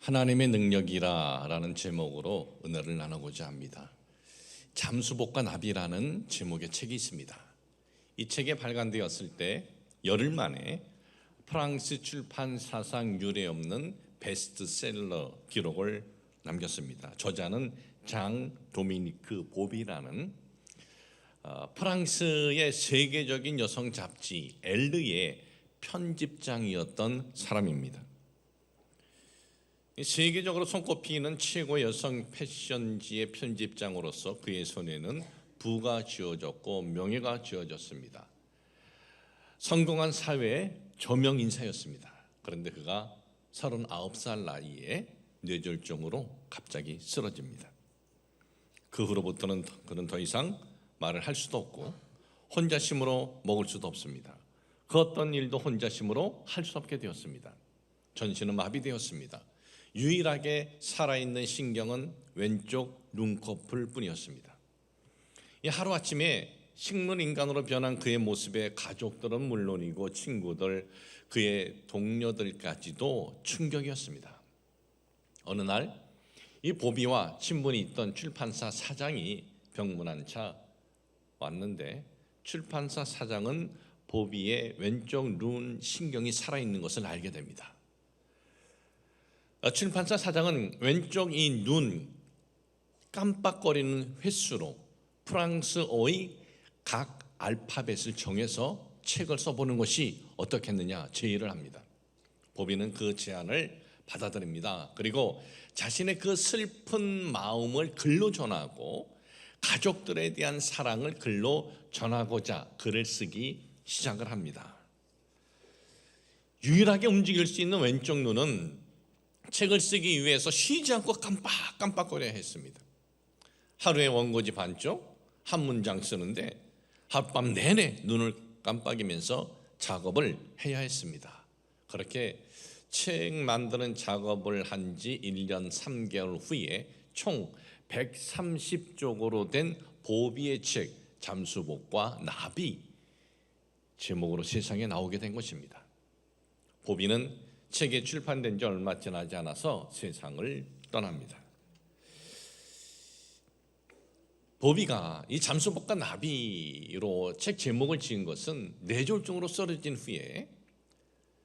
하나님의 능력이라라는 제목으로 은혜를 나누고자 합니다. 잠수복과 나비라는 제목의 책이 있습니다. 이 책이 발간되었을 때 열흘 만에 프랑스 출판사상 유례없는 베스트셀러 기록을 남겼습니다. 저자는 장 도미니크 보비라는 프랑스의 세계적인 여성 잡지 엘르의 편집장이었던 사람입니다. 세계적으로 손꼽히는 최고 여성 패션지의 편집장으로서 그의 손에는 부가 쥐어졌고 명예가 쥐어졌습니다. 성공한 사회의 저명 인사였습니다. 그런데 그가 39살 나이에 뇌졸중으로 갑자기 쓰러집니다. 그 후로부터는 그는 더 이상 말을 할 수도 없고 혼자심으로 먹을 수도 없습니다. 그 어떤 일도 혼자심으로 할 수 없게 되었습니다. 전신은 마비되었습니다. 유일하게 살아있는 신경은 왼쪽 눈꺼풀 뿐이었습니다. 하루아침에 식물인간으로 변한 그의 모습에 가족들은 물론이고 친구들, 그의 동료들까지도 충격이었습니다. 어느 날 이 보비와 친분이 있던 출판사 사장이 병문안 차 왔는데 출판사 사장은 보비의 왼쪽 눈 신경이 살아있는 것을 알게 됩니다. 출판사 사장은 왼쪽 이 눈 깜빡거리는 횟수로 프랑스어의 각 알파벳을 정해서 책을 써보는 것이 어떻겠느냐 제의를 합니다. 보비는 그 제안을 받아들입니다. 그리고 자신의 그 슬픈 마음을 글로 전하고 가족들에 대한 사랑을 글로 전하고자 글을 쓰기 시작을 합니다. 유일하게 움직일 수 있는 왼쪽 눈은 책을 쓰기 위해서 쉬지 않고 깜빡깜빡거려야 했습니다. 하루에 원고지 반쪽, 한 문장 쓰는데 하룻밤 내내 눈을 깜빡이면서 작업을 해야 했습니다. 그렇게 책 만드는 작업을 한 지 1년 3개월 후에 총 130쪽으로 된 보비의 책 잠수복과 나비 제목으로 세상에 나오게 된 것입니다. 보비는 책이 출판된 지 얼마 지나지 않아서 세상을 떠납니다. 보비가 이 잠수복과 나비로 책 제목을 지은 것은 뇌졸중으로 쓰러진 후에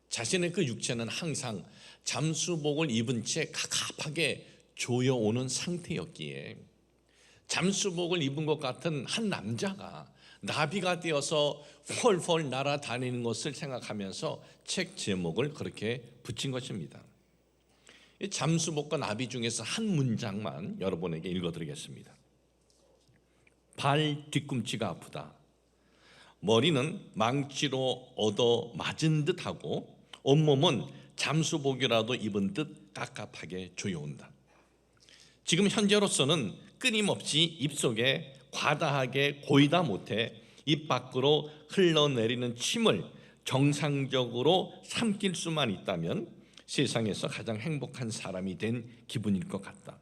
자신의 그 육체는 항상 잠수복을 입은 채 갑갑하게 조여오는 상태였기에 잠수복을 입은 것 같은 한 남자가 나비가 되어서 펄펄 날아다니는 것을 생각하면서 책 제목을 그렇게 붙인 것입니다. 이 잠수복과 나비 중에서 한 문장만 여러분에게 읽어드리겠습니다. 발 뒤꿈치가 아프다. 머리는 망치로 얻어 맞은 듯하고 온몸은 잠수복이라도 입은 듯 깝깝하게 조여온다. 지금 현재로서는 끊임없이 입속에 과다하게 고이다 못해 입 밖으로 흘러내리는 침을 정상적으로 삼킬 수만 있다면 세상에서 가장 행복한 사람이 된 기분일 것 같다.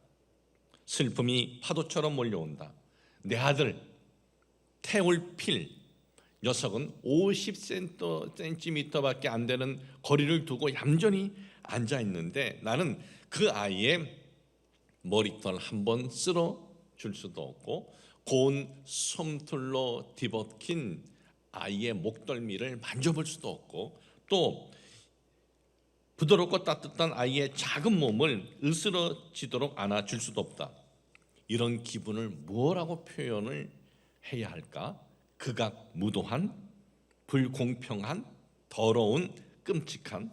슬픔이 파도처럼 몰려온다. 내 아들 테올필 녀석은 50cm밖에 안 되는 거리를 두고 얌전히 앉아있는데 나는 그 아이의 머리털 한번 쓸어줄 수도 없고 고운 솜털로 뒤덮인 아이의 목덜미를 만져볼 수도 없고 또 부드럽고 따뜻한 아이의 작은 몸을 으스러지도록 안아줄 수도 없다. 이런 기분을 뭐라고 표현을 해야 할까? 극악무도한, 불공평한, 더러운, 끔찍한,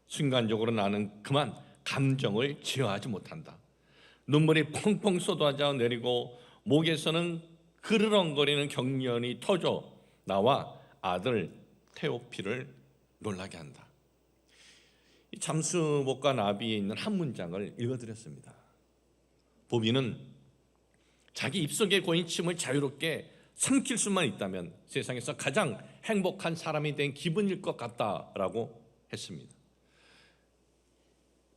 순간적으로 나는 그만 감정을 제어하지 못한다. 눈물이 펑펑 쏟아져 내리고 목에서는 그르렁거리는 경련이 터져 나와 아들 테오필을 놀라게 한다. 이 잠수복과 나비에 있는 한 문장을 읽어드렸습니다. 보비는 자기 입속에 고인 침을 자유롭게 삼킬 수만 있다면 세상에서 가장 행복한 사람이 된 기분일 것 같다라고 했습니다.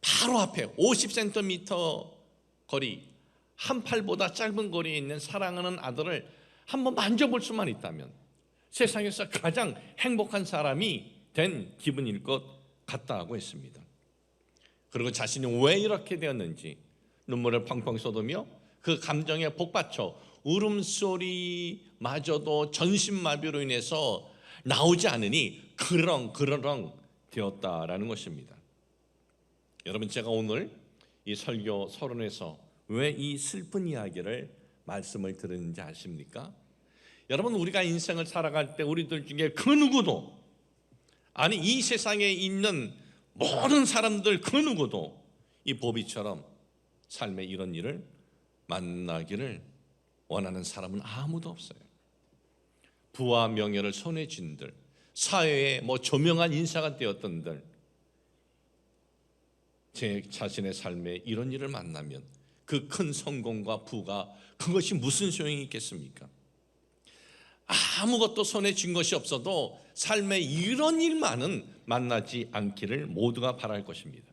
바로 앞에 50cm 거리, 한 팔보다 짧은 거리에 있는 사랑하는 아들을 한번 만져볼 수만 있다면 세상에서 가장 행복한 사람이 된 기분일 것 같다고 했습니다. 그리고 자신이 왜 이렇게 되었는지 눈물을 펑펑 쏟으며 그 감정에 복받쳐 울음소리마저도 전신마비로 인해서 나오지 않으니 그러렁 되었다라는 것입니다. 여러분, 제가 오늘 이 설교 서론에서 왜 이 슬픈 이야기를 말씀을 드리는지 아십니까? 여러분, 우리가 인생을 살아갈 때 우리들 중에 그 누구도, 아니 이 세상에 있는 모든 사람들 그 누구도 이 보비처럼 삶에 이런 일을 만나기를 원하는 사람은 아무도 없어요. 부와 명예를 손에 쥔들, 사회에 조명한 인사가 되었던들, 제 자신의 삶에 이런 일을 만나면 그 큰 성공과 부가 그것이 무슨 소용이 있겠습니까? 아무것도 손에 쥔 것이 없어도 삶에 이런 일만은 만나지 않기를 모두가 바랄 것입니다.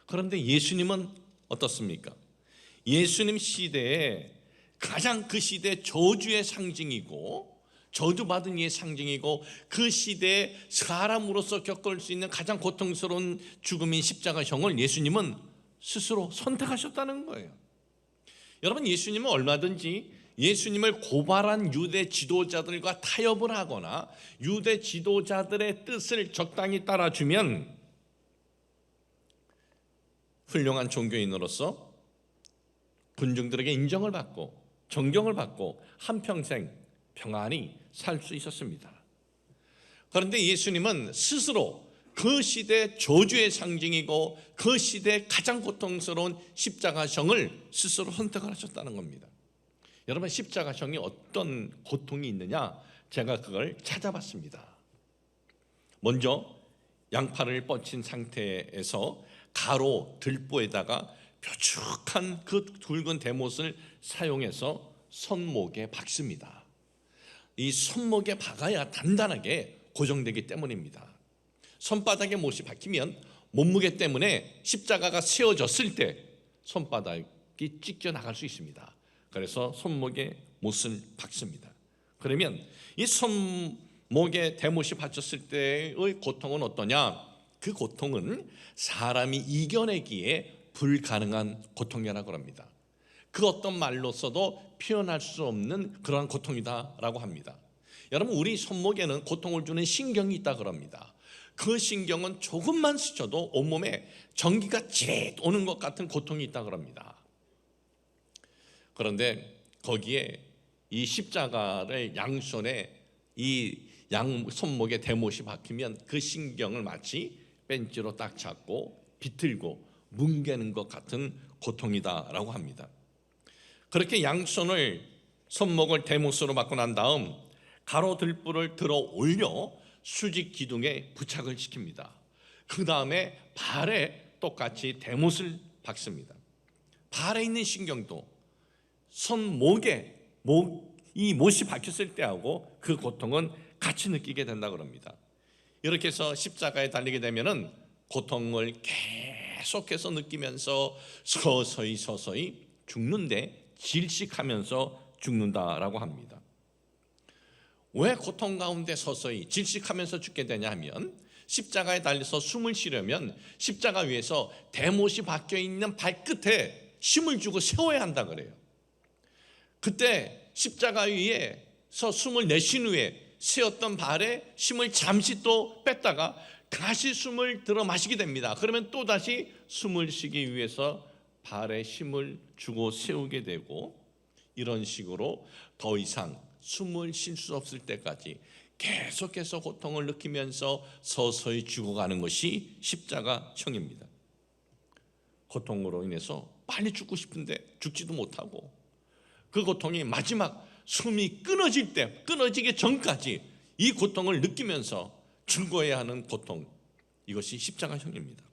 그런데 예수님은 어떻습니까? 예수님 시대에 가장 그 시대 저주의 상징이고 저주받은 이의 상징이고 그 시대에 사람으로서 겪을 수 있는 가장 고통스러운 죽음인 십자가형을 예수님은 스스로 선택하셨다는 거예요. 여러분, 예수님은 얼마든지 예수님을 고발한 유대 지도자들과 타협을 하거나 유대 지도자들의 뜻을 적당히 따라주면 훌륭한 종교인으로서 군중들에게 인정을 받고 존경을 받고 한평생 평안히 살 수 있었습니다. 그런데 예수님은 스스로 그 시대 저주의 상징이고 그 시대 가장 고통스러운 십자가형을 스스로 선택을 하셨다는 겁니다. 여러분, 십자가형이 어떤 고통이 있느냐, 제가 그걸 찾아봤습니다. 먼저 양팔을 뻗친 상태에서 가로 들보에다가 뾰족한 그 굵은 대못을 사용해서 손목에 박습니다. 이 손목에 박아야 단단하게 고정되기 때문입니다. 손바닥에 못이 박히면 몸무게 때문에 십자가가 세워졌을 때 손바닥이 찢겨 나갈 수 있습니다. 그래서 손목에 못을 박습니다. 그러면 이 손목에 대못이 받쳤을 때의 고통은 어떠냐? 그 고통은 사람이 이겨내기에 불가능한 고통이라고 합니다. 그 어떤 말로서도 표현할 수 없는 그러한 고통이다라고 합니다. 여러분, 우리 손목에는 고통을 주는 신경이 있다고 합니다. 그 신경은 조금만 스쳐도 온몸에 전기가 지릿 오는 것 같은 고통이 있다고 합니다. 그런데 거기에 이 십자가를 양손에 이 손목에 대못이 박히면 그 신경을 마치 벤치로 딱 잡고 비틀고 뭉개는 것 같은 고통이다라고 합니다. 그렇게 양손을 손목을 대못으로 박고 난 다음 가로 들보를 들어 올려 수직 기둥에 부착을 시킵니다. 그 다음에 발에 똑같이 대못을 박습니다. 발에 있는 신경도 손목에 이 못이 박혔을 때하고 그 고통은 같이 느끼게 된다고 합니다. 이렇게 해서 십자가에 달리게 되면은 고통을 계속해서 느끼면서 서서히 죽는데 질식하면서 죽는다라고 합니다. 왜 고통 가운데 서서히 질식하면서 죽게 되냐 하면 십자가에 달려서 숨을 쉬려면 십자가 위에서 대못이 박혀 있는 발끝에 힘을 주고 세워야 한다 그래요. 그때 십자가 위에서 숨을 내쉰 후에 세웠던 발에 힘을 잠시 또 뺐다가 다시 숨을 들어 마시게 됩니다. 그러면 또 다시 숨을 쉬기 위해서 발에 힘을 주고 세우게 되고, 이런 식으로 더 이상 숨을 쉴 수 없을 때까지 계속해서 고통을 느끼면서 서서히 죽어가는 것이 십자가형입니다. 고통으로 인해서 빨리 죽고 싶은데 죽지도 못하고 그 고통이 마지막 숨이 끊어지기 전까지 이 고통을 느끼면서 죽어야 하는 고통, 이것이 십자가형입니다.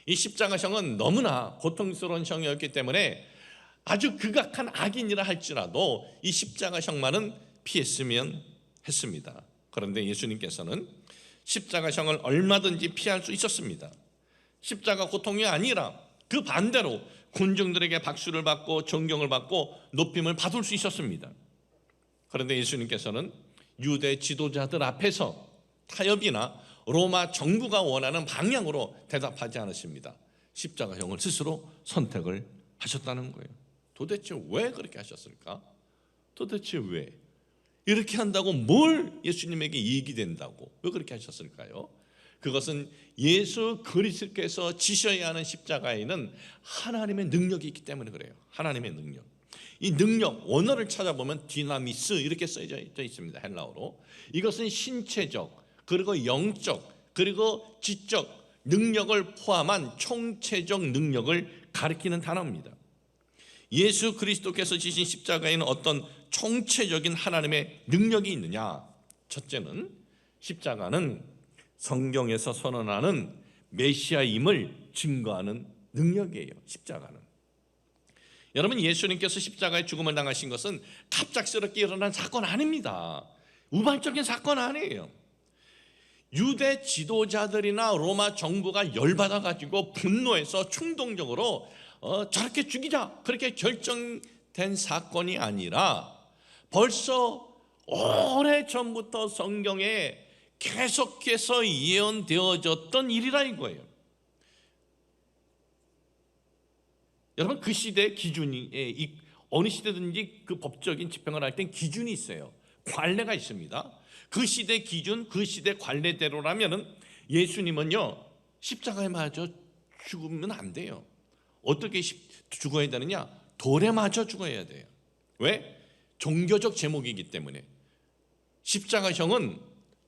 이 십자가형은 너무나 고통스러운 형이었기 때문에 아주 극악한 악인이라 할지라도 이 십자가형만은 피했으면 했습니다. 그런데 예수님께서는 십자가형을 얼마든지 피할 수 있었습니다. 십자가 고통이 아니라 그 반대로 군중들에게 박수를 받고 존경을 받고 높임을 받을 수 있었습니다. 그런데 예수님께서는 유대 지도자들 앞에서 타협이나 로마 정부가 원하는 방향으로 대답하지 않으십니다. 십자가형을 스스로 선택을 하셨다는 거예요. 도대체 왜 그렇게 하셨을까? 도대체 왜? 이렇게 한다고 뭘 예수님에게 이익이 된다고 왜 그렇게 하셨을까요? 그것은 예수 그리스도께서 지셔야 하는 십자가에는 하나님의 능력이 있기 때문에 그래요. 하나님의 능력. 이 능력, 원어를 찾아보면 디나미스 이렇게 써져 있습니다. 헬라어로. 이것은 신체적, 그리고 영적, 그리고 지적 능력을 포함한 총체적 능력을 가리키는 단어입니다. 예수 그리스도께서 지신 십자가에는 어떤 총체적인 하나님의 능력이 있느냐? 첫째는 십자가는 성경에서 선언하는 메시아임을 증거하는 능력이에요. 십자가는. 여러분, 예수님께서 십자가에 죽음을 당하신 것은 갑작스럽게 일어난 사건 아닙니다. 우발적인 사건 아니에요. 유대 지도자들이나 로마 정부가 열받아가지고 분노해서 충동적으로 저렇게 죽이자 그렇게 결정된 사건이 아니라 벌써 오래전부터 성경에 계속해서 예언되어졌던 일이라 이거예요. 여러분, 그 시대 기준이 어느 시대든지 그 법적인 집행을 할 땐 기준이 있어요. 관례가 있습니다. 그 시대 기준, 그 시대 관례대로라면은 예수님은요 십자가에 맞아 죽으면 안 돼요. 어떻게 죽어야 되느냐? 돌에 맞아 죽어야 돼요. 왜? 종교적 제목이기 때문에. 십자가형은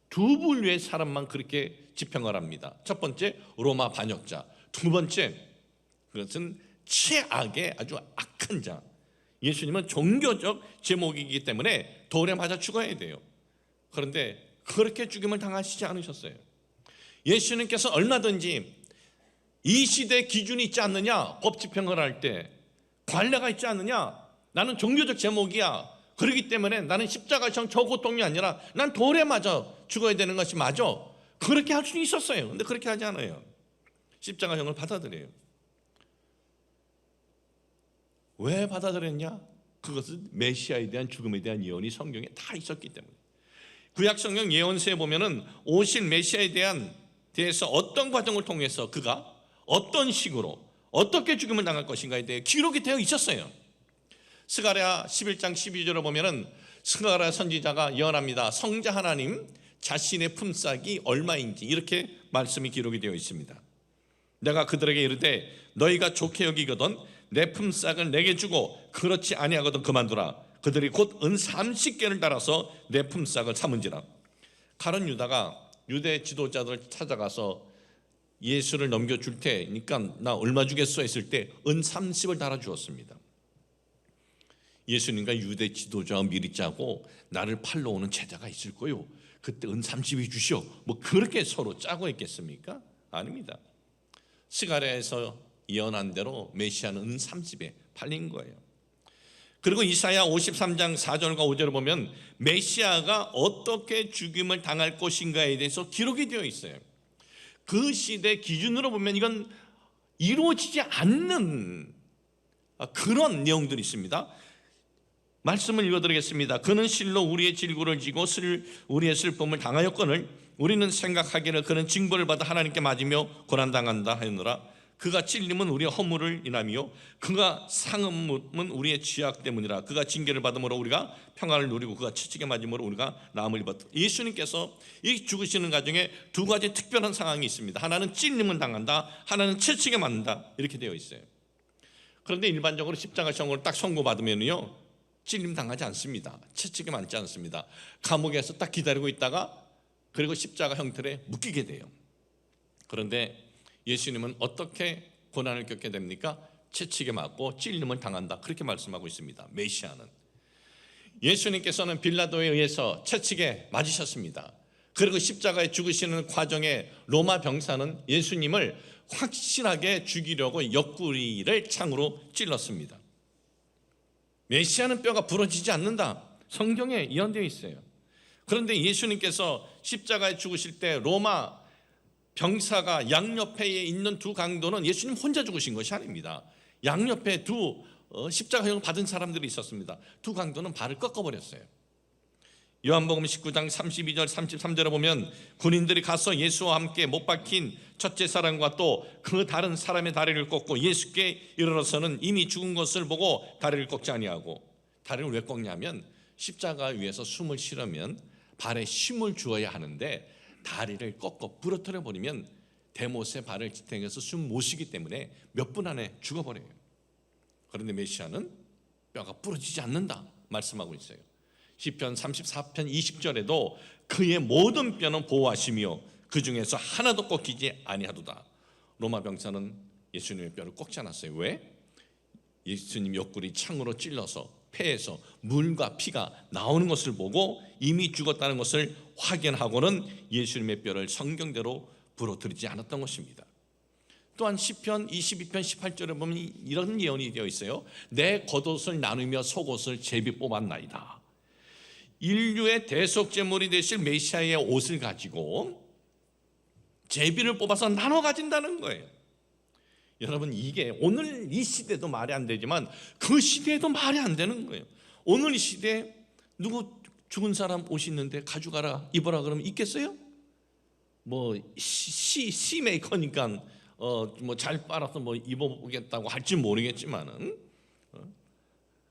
두 부류의 사람만 그렇게 집행을 합니다. 첫 번째, 로마 반역자. 두 번째, 그것은 최악의 아주 악한 자. 예수님은 종교적 제목이기 때문에 돌에 맞아 죽어야 돼요. 그런데 그렇게 죽임을 당하시지 않으셨어요. 예수님께서 얼마든지 이 시대 기준이 있지 않느냐? 법 집행을 할 때 관례가 있지 않느냐? 나는 종교적 제목이야. 그렇기 때문에 나는 십자가형 저 고통이 아니라 난 돌에 맞아 죽어야 되는 것이 맞아. 그렇게 할 수 있었어요. 근데 그렇게 하지 않아요. 십자가형을 받아들여요. 왜 받아들였냐? 그것은 메시아에 대한 죽음에 대한 예언이 성경에 다 있었기 때문에. 구약 성경 예언서에 보면은 오실 메시아에 대해서 어떤 과정을 통해서 그가 어떤 식으로 어떻게 죽음을 당할 것인가에 대해 기록이 되어 있었어요. 스가랴 11장 12절을 보면은 스가랴 선지자가 예언합니다. 성자 하나님 자신의 품삯이 얼마인지 이렇게 말씀이 기록이 되어 있습니다. 내가 그들에게 이르되 너희가 좋게 여기거든 내 품삯을 내게 주고 그렇지 아니하거든 그만두라. 그들이 곧 은 30개를 따라서 내 품삯을 삼은지라. 가룟 유다가 유대 지도자들을 찾아가서 예수를 넘겨줄 테니까 나 얼마 주겠어 했을 때 은 30을 달아주었습니다. 예수님과 유대 지도자와 미리 짜고 나를 팔러 오는 제자가 있을 거요. 그때 은 30이 주시오. 뭐 그렇게 서로 짜고 있겠습니까? 아닙니다. 스가랴에서 예언한 대로 메시아는 은 30에 팔린 거예요. 그리고 이사야 53장 4절과 5절을 보면 메시아가 어떻게 죽임을 당할 것인가에 대해서 기록이 되어 있어요. 그 시대 기준으로 보면 이건 이루어지지 않는 그런 내용들이 있습니다. 말씀을 읽어드리겠습니다. 그는 실로 우리의 질고를 지고 우리의 슬픔을 당하였거늘 우리는 생각하기를 그는 징벌을 받아 하나님께 맞으며 고난당한다 하였노라. 그가 찔림은 우리의 허물을 인함이요 그가 상함은 우리의 죄악 때문이라. 그가 징계를 받음으로 우리가 평안을 누리고 그가 채찍에 맞음으로 우리가 나음을 입었다. 예수님께서 이 죽으시는 과정에 두 가지 특별한 상황이 있습니다. 하나는 찔림을 당한다, 하나는 채찍에 맞는다 이렇게 되어 있어요. 그런데 일반적으로 십자가형을 딱 선고받으면요 찔림 당하지 않습니다. 채찍에 맞지 않습니다. 감옥에서 딱 기다리고 있다가 그리고 십자가 형틀에 묶이게 돼요. 그런데 예수님은 어떻게 고난을 겪게 됩니까? 채찍에 맞고 찔림을 당한다 그렇게 말씀하고 있습니다. 메시아는. 예수님께서는 빌라도에 의해서 채찍에 맞으셨습니다. 그리고 십자가에 죽으시는 과정에 로마 병사는 예수님을 확실하게 죽이려고 옆구리를 창으로 찔렀습니다. 메시아는 뼈가 부러지지 않는다. 성경에 예언되어 있어요. 그런데 예수님께서 십자가에 죽으실 때 로마 병사가 양옆에 있는 두 강도는 예수님 혼자 죽으신 것이 아닙니다. 양옆에 두 십자가형을 받은 사람들이 있었습니다. 두 강도는 발을 꺾어버렸어요. 요한복음 19장 32절 33절에 보면 군인들이 가서 예수와 함께 못 박힌 첫째 사람과 또 그 다른 사람의 다리를 꺾고 예수께 이르러서는 이미 죽은 것을 보고 다리를 꺾지 아니하고, 다리를 왜 꺾냐면 십자가 위에서 숨을 쉬려면 발에 힘을 주어야 하는데 다리를 꺾어 부러뜨려 버리면 대못의 발을 지탱해서 숨 못 쉬기 때문에 몇 분 안에 죽어버려요. 그런데 메시아는 뼈가 부러지지 않는다 말씀하고 있어요. 시편 34편 20절에도 그의 모든 뼈는 보호하시며 그 중에서 하나도 꺾이지 아니하도다. 로마 병사는 예수님의 뼈를 꺾지 않았어요. 왜? 예수님 옆구리 창으로 찔러서 폐에서 물과 피가 나오는 것을 보고 이미 죽었다는 것을 확인하고는 예수님의 뼈를 성경대로 부러뜨리지 않았던 것입니다. 또한 시편 22편 18절에 보면 이런 예언이 되어 있어요. 내 겉옷을 나누며 속옷을 제비 뽑았나이다. 인류의 대속제물이 되실 메시아의 옷을 가지고 제비를 뽑아서 나눠 가진다는 거예요. 여러분, 이게 오늘 이 시대도 말이 안 되지만 그 시대에도 말이 안 되는 거예요. 오늘 이 시대에 누구 죽은 사람 옷이 있는데 가져가라 입어라 그러면 있겠어요? 뭐 시 메이커니까 뭐 잘 빨아서 뭐 입어보겠다고 할지 모르겠지만은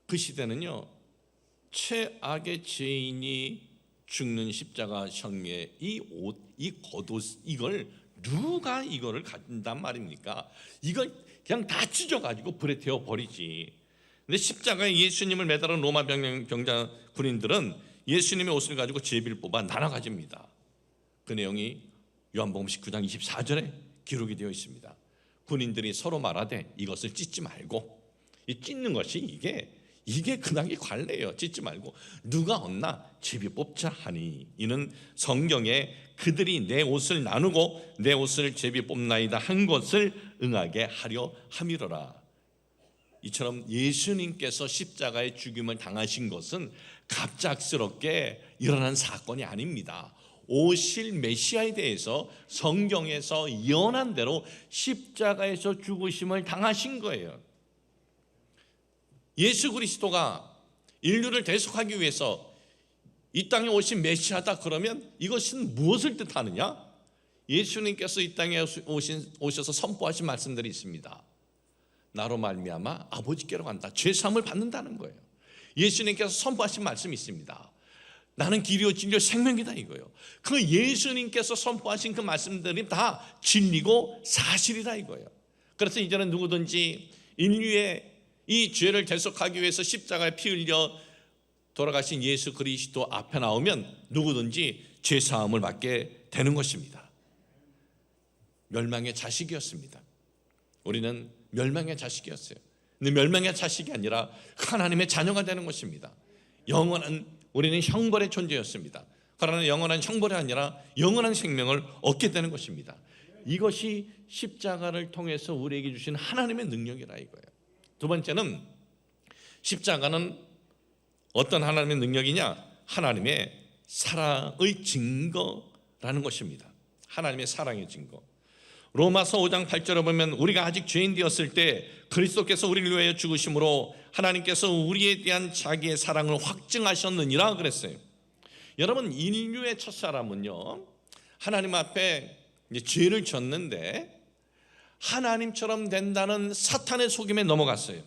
그 시대는요, 최악의 죄인이 죽는 십자가 형의 이 옷, 이 겉옷, 이걸 누가 이거를 가진단 말입니까? 이걸 그냥 다 찢어가지고 불에 태워 버리지. 근데 십자가에 예수님을 매달은 로마 병자 군인들은 예수님의 옷을 가지고 제비를 뽑아 나눠 가집니다. 그 내용이 요한복음 19장 24절에 기록이 되어 있습니다. 군인들이 서로 말하되 이것을 찢지 말고, 이 찢는 것이 이게 그나기 관례예요. 찢지 말고 누가 없나 제비 뽑자 하니 이는 성경에 그들이 내 옷을 나누고 내 옷을 제비 뽑나이다 한 것을 응하게 하려 함이로라. 이처럼 예수님께서 십자가의 죽임을 당하신 것은 갑작스럽게 일어난 사건이 아닙니다. 오실 메시아에 대해서 성경에서 예언한 대로 십자가에서 죽으심을 당하신 거예요. 예수 그리스도가 인류를 대속하기 위해서 이 땅에 오신 메시아다 그러면 이것은 무엇을 뜻하느냐? 예수님께서 이 땅에 오셔서 선포하신 말씀들이 있습니다. 나로 말미암아 아버지께로 간다. 죄사함을 받는다는 거예요. 예수님께서 선포하신 말씀이 있습니다. 나는 길이요 진리요 생명이다 이거예요. 그 예수님께서 선포하신 그 말씀들이 다 진리고 사실이다 이거예요. 그래서 이제는 누구든지 인류의 이 죄를 대속하기 위해서 십자가에 피 흘려 돌아가신 예수 그리스도 앞에 나오면 누구든지 죄사함을 받게 되는 것입니다. 멸망의 자식이었습니다. 우리는 멸망의 자식이었어요. 근데 멸망의 자식이 아니라 하나님의 자녀가 되는 것입니다. 우리는 형벌의 존재였습니다. 그러나 영원한 형벌이 아니라 영원한 생명을 얻게 되는 것입니다. 이것이 십자가를 통해서 우리에게 주신 하나님의 능력이라 이거예요. 두 번째는 십자가는 어떤 하나님의 능력이냐? 하나님의 사랑의 증거라는 것입니다. 하나님의 사랑의 증거. 로마서 5장 8절에 보면 우리가 아직 죄인 되었을 때 그리스도께서 우리를 위하여 죽으심으로 하나님께서 우리에 대한 자기의 사랑을 확증하셨느니라 그랬어요. 여러분, 인류의 첫사람은요, 하나님 앞에 이제 죄를 졌는데 하나님처럼 된다는 사탄의 속임에 넘어갔어요.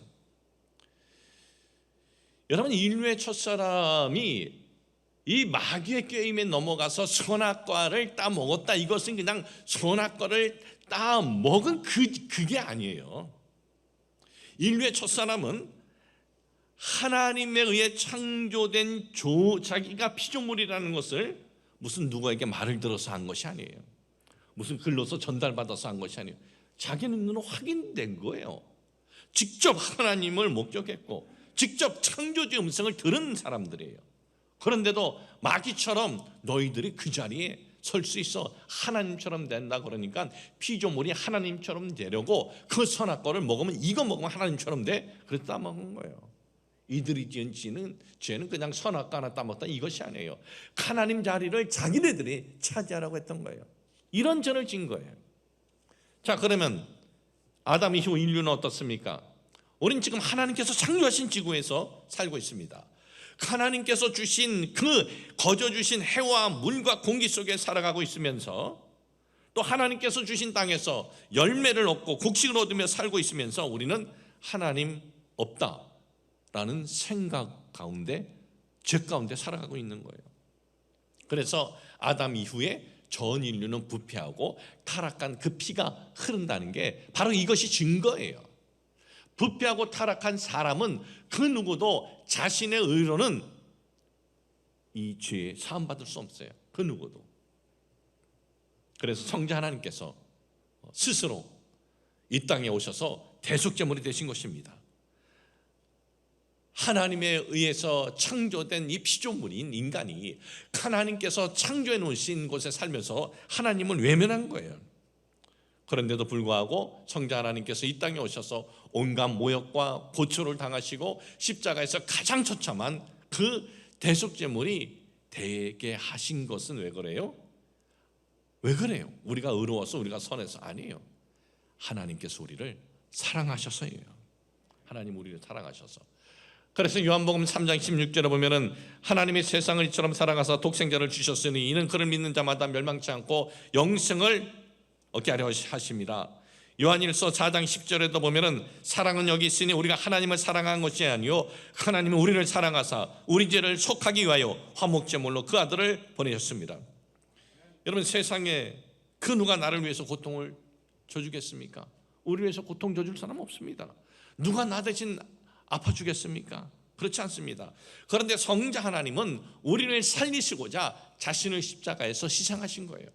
여러분, 인류의 첫사람이 이 마귀의 게임에 넘어가서 선악과를 따먹었다. 이것은 그냥 선악과를 따먹은 그게 아니에요. 인류의 첫사람은 하나님에 의해 창조된 자기가 피조물이라는 것을 무슨 누구에게 말을 들어서 한 것이 아니에요. 무슨 글로서 전달받아서 한 것이 아니에요. 자기는 눈으로 확인된 거예요. 직접 하나님을 목격했고 직접 창조주의 음성을 들은 사람들이에요. 그런데도 마귀처럼 너희들이 그 자리에 설 수 있어 하나님처럼 된다 그러니까 피조물이 하나님처럼 되려고 그 선악과를 먹으면 이거 먹으면 하나님처럼 돼. 그래서 따먹은 거예요. 이들이 지은 죄는 그냥 선악과 하나 따먹다 이것이 아니에요. 하나님 자리를 자기네들이 차지하라고 했던 거예요. 이런 죄를 지은 거예요. 자, 그러면 아담 이후 인류는 어떻습니까? 우린 지금 하나님께서 창조하신 지구에서 살고 있습니다. 하나님께서 주신 그 거저 주신 해와 물과 공기 속에 살아가고 있으면서 또 하나님께서 주신 땅에서 열매를 얻고 곡식을 얻으며 살고 있으면서 우리는 하나님 없다라는 생각 가운데, 죄 가운데 살아가고 있는 거예요. 그래서 아담 이후에 전 인류는 부패하고 타락한 그 피가 흐른다는 게 바로 이것이 증거예요. 부패하고 타락한 사람은 그 누구도 자신의 의로는 이 죄에 사함받을 수 없어요. 그 누구도. 그래서 성자 하나님께서 스스로 이 땅에 오셔서 대속제물이 되신 것입니다. 하나님에 의해서 창조된 이 피조물인 인간이 하나님께서 창조해 놓으신 곳에 살면서 하나님을 외면한 거예요. 그런데도 불구하고 성자 하나님께서 이 땅에 오셔서 온갖 모욕과 고초를 당하시고 십자가에서 가장 처참한 그 대속제물이 되게 하신 것은 왜 그래요? 왜 그래요? 우리가 의로워서, 우리가 선해서? 아니에요. 하나님께서 우리를 사랑하셔서예요. 하나님 우리를 사랑하셔서. 그래서 요한복음 3장 16절에 보면은 하나님이 세상을 이처럼 사랑하사 독생자를 주셨으니 이는 그를 믿는 자마다 멸망치 않고 영생을 얻게 하려 하심이라. 요한일서 4장 10절에도 보면은 사랑은 여기 있으니 우리가 하나님을 사랑한 것이 아니요 하나님은 우리를 사랑하사 우리 죄를 속하기 위하여 화목제물로 그 아들을 보내셨습니다. 여러분, 세상에 그 누가 나를 위해서 고통을 줘주겠습니까? 우리 위해서 고통 줘줄 사람 없습니다. 누가 나 대신 아파주겠습니까? 그렇지 않습니다. 그런데 성자 하나님은 우리를 살리시고자 자신을 십자가에서 희생하신 거예요.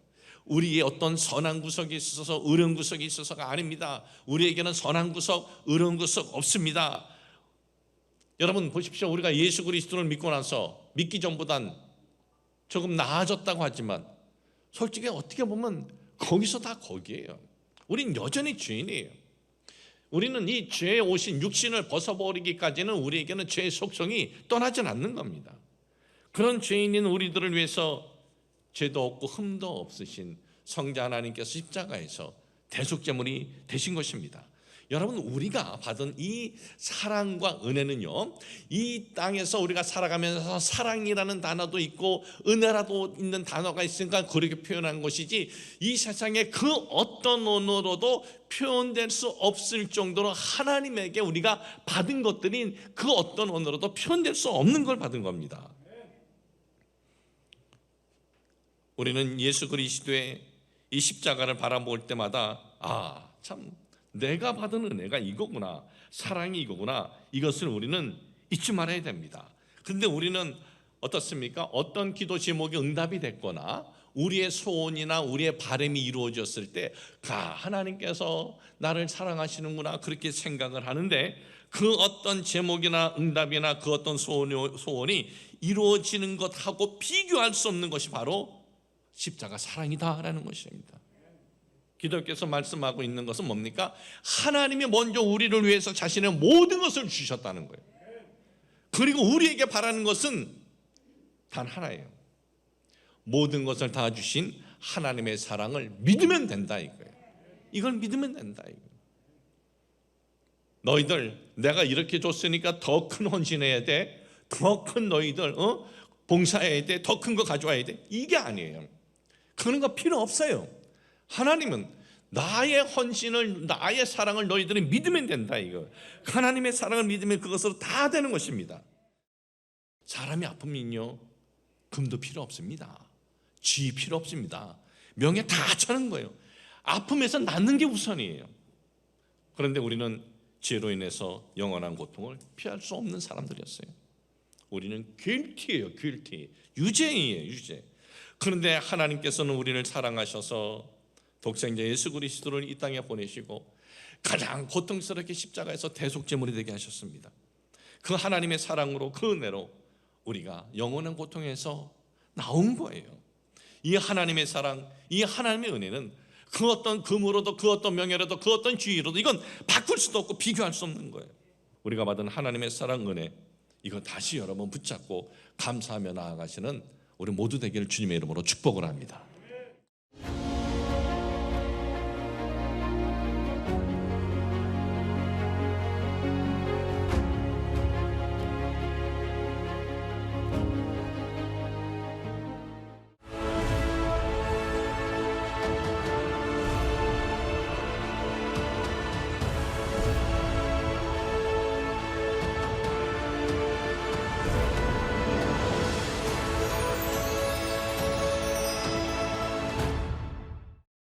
우리의 어떤 선한 구석이 있어서 의로운 구석이 있어서가 아닙니다. 우리에게는 선한 구석, 의로운 구석 없습니다. 여러분 보십시오. 우리가 예수 그리스도를 믿고 나서 믿기 전보단 조금 나아졌다고 하지만 솔직히 어떻게 보면 거기서 다 거기에요. 우린 여전히 죄인이에요. 우리는 이 죄에 오신 육신을 벗어버리기까지는 우리에게는 죄의 속성이 떠나지 않는 겁니다. 그런 죄인인 우리들을 위해서 죄도 없고 흠도 없으신 성자 하나님께서 십자가에서 대속제물이 되신 것입니다. 여러분, 우리가 받은 이 사랑과 은혜는요, 이 땅에서 우리가 살아가면서 사랑이라는 단어도 있고 은혜라도 있는 단어가 있으니까 그렇게 표현한 것이지, 이 세상에 그 어떤 언어로도 표현될 수 없을 정도로 하나님에게 우리가 받은 것들인 그 어떤 언어로도 표현될 수 없는 걸 받은 겁니다. 우리는 예수 그리스도의 이 십자가를 바라볼 때마다 참 내가 받은 은혜가 이거구나, 사랑이 이거구나, 이것을 우리는 잊지 말아야 됩니다. 그런데 우리는 어떻습니까? 어떤 기도 제목이 응답이 됐거나 우리의 소원이나 우리의 바람이 이루어졌을 때 하나님께서 나를 사랑하시는구나 그렇게 생각을 하는데, 그 어떤 제목이나 응답이나 그 어떤 소원이 이루어지는 것하고 비교할 수 없는 것이 바로 십자가 사랑이다라는 것입니다. 기독교에서 말씀하고 있는 것은 뭡니까? 하나님이 먼저 우리를 위해서 자신의 모든 것을 주셨다는 거예요. 그리고 우리에게 바라는 것은 단 하나예요. 모든 것을 다 주신 하나님의 사랑을 믿으면 된다 이거예요. 이걸 믿으면 된다 이거예요. 너희들 내가 이렇게 줬으니까 더 큰 헌신해야 돼, 더 큰 너희들 봉사해야 돼, 더 큰 거 가져와야 돼, 이게 아니에요. 그런 거 필요 없어요. 하나님은 나의 헌신을, 나의 사랑을 너희들이 믿으면 된다 이거. 하나님의 사랑을 믿으면 그것으로 다 되는 것입니다. 사람이 아프면요 금도 필요 없습니다. 쥐 필요 없습니다. 명예 다 하찮은 거예요. 아픔에서 낫는 게 우선이에요. 그런데 우리는 죄로 인해서 영원한 고통을 피할 수 없는 사람들이었어요. 우리는 guilty예요. guilty. 유죄이에요. 유죄. 그런데 하나님께서는 우리를 사랑하셔서 독생자 예수 그리스도를 이 땅에 보내시고 가장 고통스럽게 십자가에서 대속제물이 되게 하셨습니다. 그 하나님의 사랑으로, 그 은혜로 우리가 영원한 고통에서 나온 거예요. 이 하나님의 사랑, 이 하나님의 은혜는 그 어떤 금으로도, 그 어떤 명예로도, 그 어떤 지위로도 이건 바꿀 수도 없고 비교할 수 없는 거예요. 우리가 받은 하나님의 사랑, 은혜, 이거 다시 여러분 붙잡고 감사하며 나아가시는 우리 모두 되기를 주님의 이름으로 축복을 합니다.